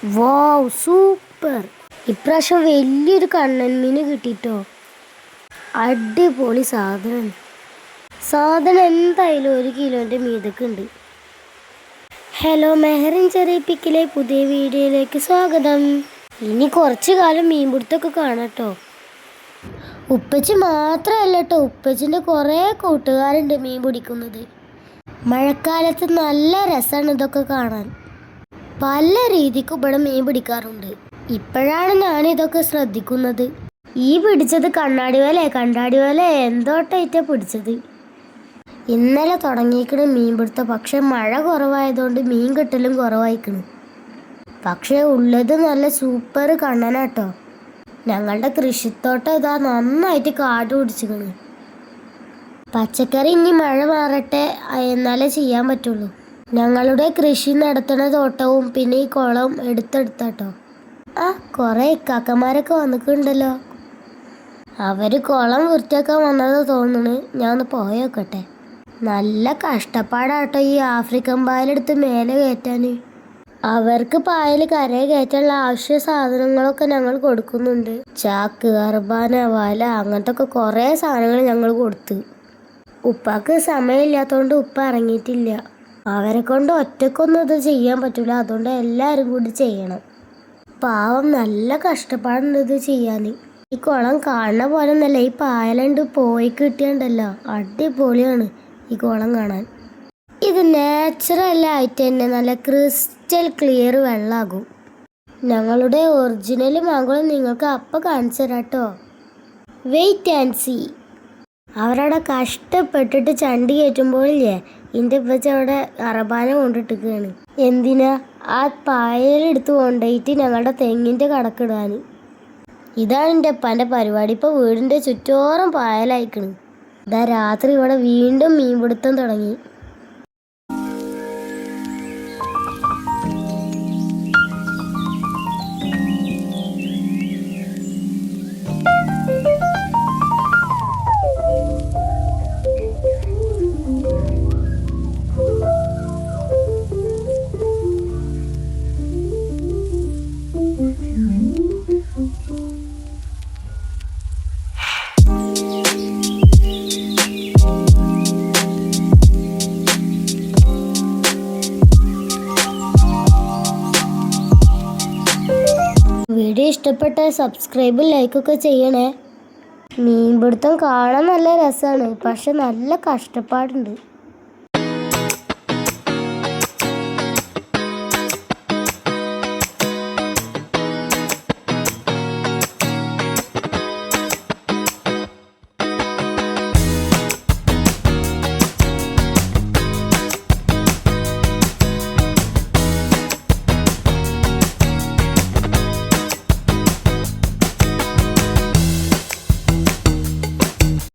വാവ്, super! ഇപ്രാവശ്യം വലിയൊരു കണ്ണൻ മീൻ കിട്ടിട്ടോ. അടിപൊളി സാധനം എന്തായാലും 1 കിലോൻ്റെ മീതൊക്കെ ഉണ്ട്. ഹലോ, മെഹറിൻ ചെറിയപ്പിക്കിലെ പുതിയ വീഡിയോയിലേക്ക് സ്വാഗതം. ഇനി കുറച്ച് കാലം മീൻപിടുത്തൊക്കെ കാണാട്ടോ. ഉപ്പച്ചി മാത്രമല്ല കേട്ടോ, ഉപ്പച്ചിൻ്റെ കുറേ കൂട്ടുകാരുണ്ട് മീൻ പിടിക്കുന്നത്. മഴക്കാലത്ത് നല്ല രസമാണ് ഇതൊക്കെ കാണാൻ. പല രീതിക്ക് ഇവിടെ മീൻ പിടിക്കാറുണ്ട്. ഇപ്പോഴാണ് ഞാനിതൊക്കെ ശ്രദ്ധിക്കുന്നത്. ഈ പിടിച്ചത് കണ്ണാടി വല എന്തോട്ടായിട്ടാണ് പിടിച്ചത്. ഇന്നലെ തുടങ്ങിയിരിക്കണ മീൻ പിടുത്തം. പക്ഷെ മഴ കുറവായതുകൊണ്ട് മീൻ കിട്ടലും കുറവായിക്കണ്. പക്ഷേ ഉള്ളത് നല്ല സൂപ്പർ കണ്ണനാട്ടോ. ഞങ്ങളുടെ കൃഷിത്തോട്ടം ഇതാ നന്നായിട്ട് കാട് പിടിച്ചിക്കണ്. പച്ചക്കറി ഇനി മഴ മാറട്ടെ, എന്നാലേ ചെയ്യാൻ പറ്റുള്ളൂ. ഞങ്ങളുടെ കൃഷി നടത്തുന്ന തോട്ടവും പിന്നെ ഈ കുളവും എടുത്തെടുത്താട്ടോ. കുറേ ഇക്കാക്കന്മാരൊക്കെ വന്നിട്ടുണ്ടല്ലോ. അവർ കുളം വൃത്തിയാക്കാൻ വന്നത് തോന്നുന്നു. ഞാൻ ഒന്ന് പോയി നോക്കട്ടെ. നല്ല കഷ്ടപ്പാടാട്ടോ ഈ ആഫ്രിക്കൻ പായലെടുത്ത് മേലെ കയറ്റാൻ. അവർക്ക് പായൽ കരയെ കയറ്റാനുള്ള ആവശ്യ സാധനങ്ങളൊക്കെ ഞങ്ങൾ കൊടുക്കുന്നുണ്ട്. ചാക്ക്, അർബാന, വല, അങ്ങനത്തെ ഒക്കെ കുറേ സാധനങ്ങൾ ഞങ്ങൾ കൊടുത്തു. ഉപ്പാക്ക് സമയമില്ലാത്തതുകൊണ്ട് ഉപ്പ ഇറങ്ങിയിട്ടില്ല. അവരെ കൊണ്ട് ഒറ്റക്കൊന്നും ഇത് ചെയ്യാൻ പറ്റില്ല. അതുകൊണ്ട് എല്ലാവരും കൂടി ചെയ്യണം. പാവം, നല്ല കഷ്ടപ്പാടുണ്ട് ഇത് ചെയ്യാൻ. ഈ കുളം കാണുന്ന പോലെ ഒന്നല്ല, ഈ പായലുണ്ട് പോയി കിട്ടിയുണ്ടല്ലോ. അടിപൊളിയാണ് ഈ കുളം കാണാൻ. ഇത് നാച്ചുറലായിട്ട് തന്നെ നല്ല ക്രിസ്റ്റൽ ക്ലിയർ വെള്ളമാകും. ഞങ്ങളുടെ ഒറിജിനൽ മാങ്കുളം നിങ്ങൾക്ക് അപ്പം കാണിച്ചു തരാം കേട്ടോ. Wait and see. അവരവിടെ കഷ്ടപ്പെട്ടിട്ട് ചണ്ടി കയറ്റുമ്പോഴില്ലേ, എൻ്റെ ഇപ്പച്ച അവിടെ അറബാന കൊണ്ടിട്ടിരിക്കുകയാണ്. എന്തിനാ? ആ പായലെടുത്ത് കൊണ്ടുപോയിട്ട് ഞങ്ങളുടെ തെങ്ങിൻ്റെ കടക്കിടാൻ. ഇതാണ് എൻ്റെ അപ്പൻ്റെ പരിപാടി. ഇപ്പോൾ വീടിൻ്റെ ചുറ്റോറും പായലയക്കണ്. ഇതാ രാത്രി ഇവിടെ വീണ്ടും മീൻപിടുത്തം തുടങ്ങി. വീഡിയോ ഇഷ്ടപ്പെട്ടാൽ സബ്സ്ക്രൈബും ലൈക്കൊക്കെ ചെയ്യണേ. മീൻപിടുത്തം കാണാൻ നല്ല രസമാണ്, പക്ഷെ നല്ല കഷ്ടപ്പാടുണ്ട്.